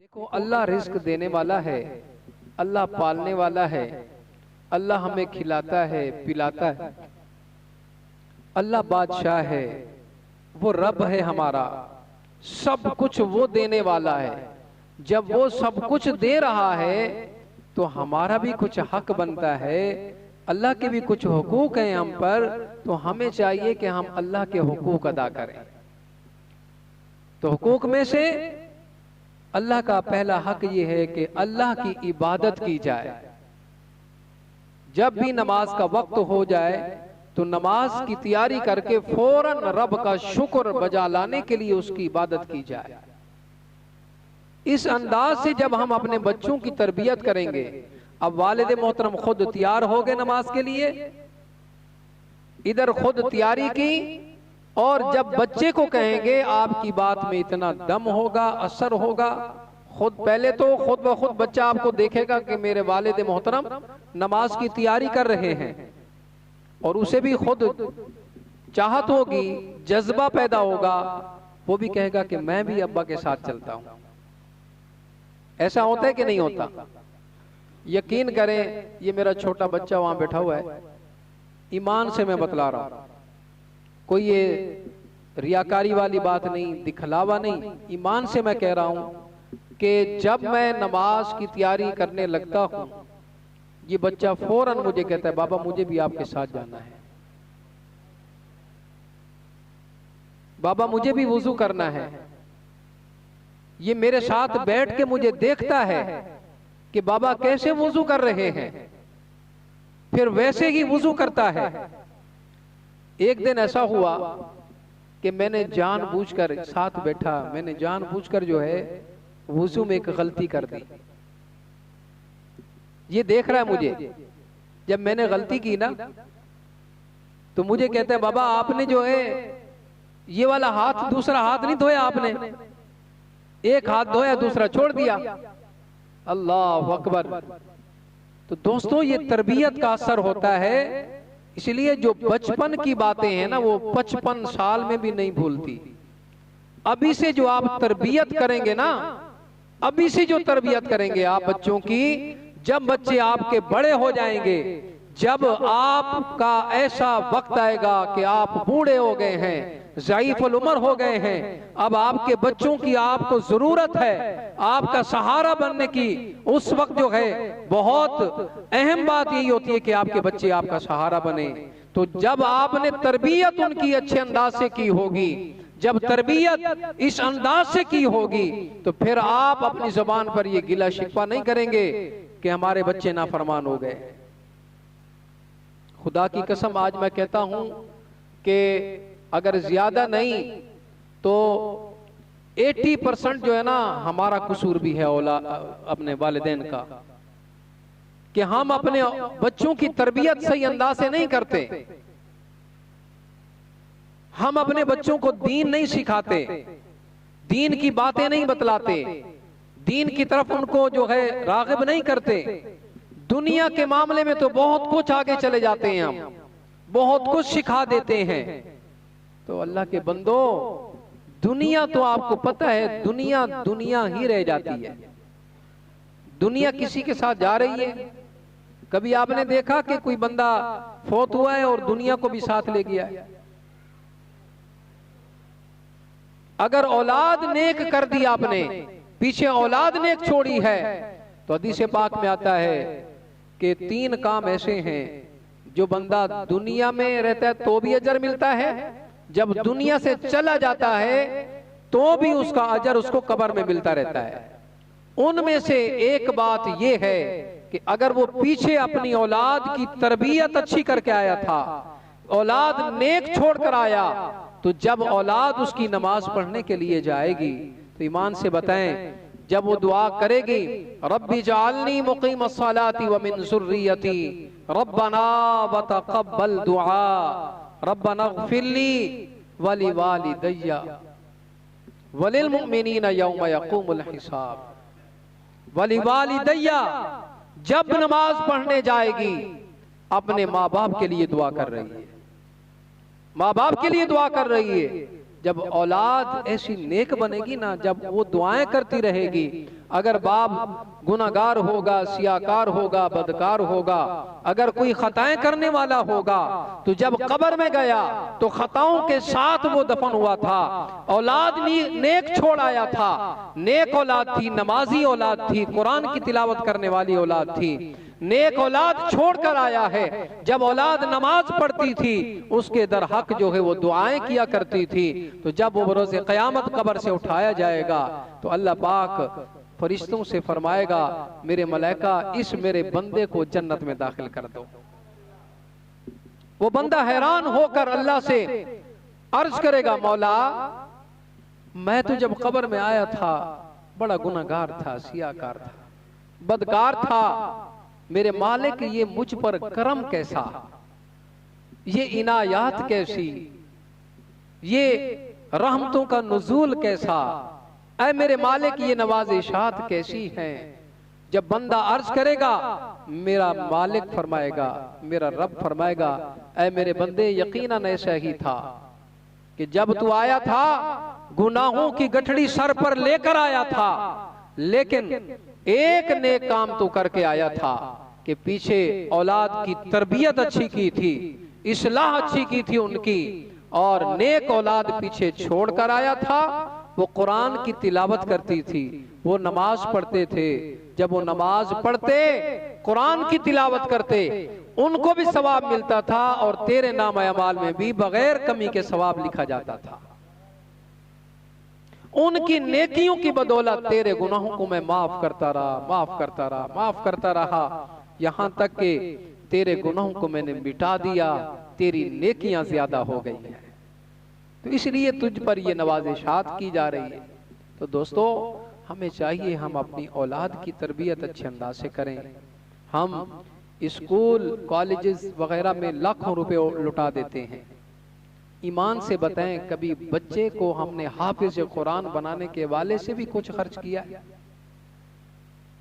देखो अल्लाह रिस्क देने वाला है, अल्लाह पालने वाला है, अल्लाह हमें खिलाता है पिलाता है, अल्लाह बादशाह है, वो रब है हमारा, सब कुछ वो देने वाला है। जब वो सब कुछ दे रहा है तो हमारा भी कुछ हक बनता है, अल्लाह के भी कुछ हुकूक हैं हम पर, तो हमें चाहिए कि हम अल्लाह के हुकूक अदा करें। तो हुकूक में से अल्लाह का पहला हक ये है कि अल्लाह की इबादत की जाए। जब भी नमाज का वक्त हो जाए तो नमाज की तैयारी करके फौरन रब का शुक्र बजा लाने के लिए उसकी इबादत की जाए। इस अंदाज से जब हम अपने बच्चों की तरबियत करेंगे, अब वालिद मोहतरम खुद तैयार हो गए नमाज के लिए, इधर खुद तैयारी की, और जब बच्चे को कहेंगे आपकी बात में इतना दम होगा, असर होगा, खुद पहले तो खुद ब खुद बच्चा आपको देखेगा कि मेरे वालिद मोहतरम नमाज की तैयारी कर रहे हैं, और उसे भी खुद चाहत होगी, जज्बा पैदा होगा, वो भी कहेगा कि मैं भी अब्बा के साथ चलता हूं। ऐसा होता है कि नहीं होता? यकीन करें, ये मेरा छोटा बच्चा वहां बैठा हुआ है, ईमान से मैं बतला रहा हूं, कोई ये रियाकारी वाली बात नहीं, दिखलावा नहीं, ईमान से मैं कह रहा हूं कि जब मैं नमाज की तैयारी करने लगता हूं, ये बच्चा फौरन मुझे कहता है बाबा मुझे भी आपके साथ जाना है, बाबा मुझे भी वुजू करना है। ये मेरे साथ बैठ के मुझे देखता है कि बाबा कैसे वुजू कर रहे हैं, फिर वैसे ही वुजू करता है। एक दिन ऐसा हुआ कि मैंने जानबूझकर साथ बैठा, मैंने जानबूझकर जो है वुजू में एक गलती कर दी। ये देख रहा है मुझे, जब मैंने गलती की ना तो मुझे कहता है बाबा आपने जो है ये वाला हाथ, दूसरा हाथ नहीं धोया आपने, एक हाथ धोया दूसरा छोड़ दिया। अल्लाह अकबर। तो दोस्तों ये तरबियत का असर होता है, इसलिए जो बचपन की बातें हैं ना वो 55 साल में भी नहीं भूलती। अभी से जो आप तरबियत करेंगे ना, अभी से जो तरबियत करेंगे आप बच्चों की, जब बच्चे आपके बड़े हो जाएंगे, जब आपका ऐसा वक्त आएगा कि आप बूढ़े हो गए हैं, ज़ईफ़ुल उम्र हो गए हैं, अब आपके बच्चों की आपको जरूरत है, आपका सहारा बनने की, उस वक्त जो है बहुत अहम बात यही होती है कि आपके बच्चे आपका सहारा बने। तो जब आपने तरबियत उनकी अच्छे अंदाज से की होगी, जब तरबियत इस अंदाज से की होगी, तो फिर आप अपनी जुबान पर ये गिला शिकवा नहीं करेंगे कि हमारे बच्चे नाफरमान हो गए। खुदा की कसम आज मैं कहता हूं कि अगर ज्यादा नहीं तो 80% जो है ना हमारा कसूर भी है अपने वालिदैन का, कि हम अपने बच्चों की तरबियत सही अंदाज से नहीं करते, हम अपने बच्चों को दीन नहीं सिखाते, दीन की बातें नहीं बतलाते, दीन की तरफ उनको जो है रागिब नहीं करते। दुनिया के मामले में तो बहुत कुछ आगे चले जाते हैं, हम बहुत कुछ सिखा देते हैं। तो अल्लाह के बंदो, दुनिया तो आपको पता है दुनिया दुनिया ही रह जाती है, दुनिया किसी के साथ जा रही है। कभी आपने देखा कि कोई बंदा फौत हुआ है और दुनिया को भी साथ ले गया है? अगर औलाद नेक कर दी आपने, पीछे औलाद नेक छोड़ी है, तो हदीस पाक में आता है कि 3 काम ऐसे हैं जो बंदा दुनिया में रहता है तो भी अजर मिलता है, जब दुनिया से चला जाता है तो भी उसका अजर उसको कब्र में मिलता रहता है। उनमें से एक बात यह है कि अगर वो पीछे अपनी औलाद की तरबियत अच्छी करके आया था, औलाद नेक छोड़कर आया, तो जब औलाद उसकी नमाज पढ़ने के लिए जाएगी तो ईमान से बताएं, जब वो दुआ करेगी रब्बी जालनी मुकीमस्सलाती व मिन ज़ुर्रियती रब्बना व तक़ब्बल दुआ रब्बना इग़फ़िरली व लिवालिदैया व लिलमुमिनीना यौम यक़ूमुल हिसाब। व लिवालिदैया, जब नमाज पढ़ने जाएगी अपने माँ बाप के लिए दुआ कर रही है, माँ बाप के लिए दुआ कर रही है। जब औलाद ऐसी नेक बनेगी ना, जब वो दुआएं करती रहेगी, अगर बाप गुनाहगार होगा, सियाकार होगा, बदकार होगा, अगर कोई खताएं करने वाला होगा, तो जब कब्र में गया तो खताओं के साथ वो दफन हुआ था। औलाद नेक छोड़ आया था, नेक औलाद थी, नमाजी औलाद थी, कुरान की तिलावत करने वाली औलाद थी, नेक औलाद छोड़कर आया है। जब औलाद नमाज पढ़ती थी उसके दर हक जो है वो दुआएं किया करती थी। तो जब वो बरोज़े क़यामत कब्र से उठाया जाएगा तो अल्लाह पाक फरिश्तों से फरमाएगा, मेरे मलाइका इस मेरे बंदे को जन्नत में दाखिल कर दो। वो बंदा हैरान होकर अल्लाह से अर्ज करेगा, मौला मैं तो जब कब्र में आया था बड़ा गुनाहगार था, सियाकार था, बदकार था, मेरे मालिक ये मुझ पर करम कैसा, ये इनायात कैसी, ये रहमतों का नुज़ूल कैसा, ऐ मेरे मालिक ये नवाज़िशात कैसी हैं। जब बंदा अर्ज करेगा, मेरा मालिक फरमाएगा, मेरा रब फरमाएगा, ऐ मेरे बंदे यकीनन ऐसा ही था कि जब तू आया था गुनाहों की गठड़ी सर पर लेकर आया था, लेकिन एक नेक काम तो करके आया था कि पीछे औलाद की तरबियत अच्छी की थी, इस्लाह अच्छी की थी उनकी, और नेक औलाद पीछे छोड़ कर आया था। वो कुरान की तिलावत करती थी, वो नमाज पढ़ते थे, जब वो नमाज पढ़ते कुरान की तिलावत करते उनको भी सवाब मिलता था और तेरे नाम अमाल में भी बगैर कमी के सवाब लिखा जाता था। उनकी नेकियों की बदौलत तेरे गुनाहों को मैं माफ करता रहा, माफ करता रहा, माफ करता रहा, यहां तक कि तेरे गुनाहों को मैंने मिटा दिया, तेरी नेकियां ज्यादा हो गई हैं। तो इसलिए तुझ पर ये नवाजिशात की जा रही है। तो दोस्तों हमें चाहिए हम अपनी औलाद की तरबियत अच्छे अंदाज से करें। हम स्कूल कॉलेजेस वगैरह में लाखों रुपए लुटा देते हैं। ईमान से बताएं, कभी बच्चे को हमने हाफिज कुरान बनाने के वाले से भी कुछ खर्च किया?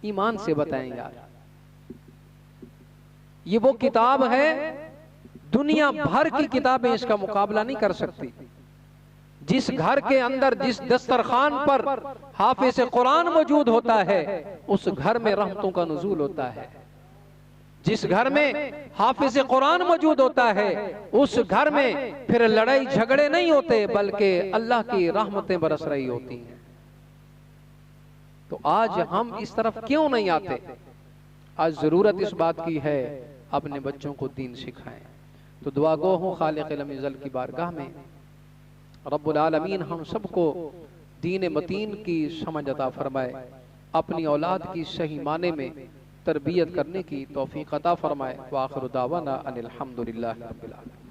ईमान से बताएं यार, ये वो किताब है, दुनिया भर की किताबें इसका मुकाबला नहीं कर सकती। जिस घर के अंदर, जिस दस्तरखान पर हाफिज कुरान मौजूद होता है, उस घर में रहमतों का नुज़ूल होता है। जिस घर में हाफिज कुरान मौजूद होता है, उस घर में फिर लड़ाई झगड़े नहीं होते, बल्कि अल्लाह की रहमतें बरस रही होती हैं। तो आज हम इस तरफ क्यों नहीं आते? आज जरूरत इस बात की है अपने बच्चों को दीन सिखाएं। तो दुआ गो हूं खालिक अलम इज़्ज़ल की बारगाह में, रब्बुल आलमीन हम सबको दीन मतीन की समझ अता फरमाए, अपनी औलाद की सही माने में तरबियत करने की तौफीक अता फरमाए। व आखिरु दावाना अनिल हम्दुलिल्लाहि रब्बिल आलमीन।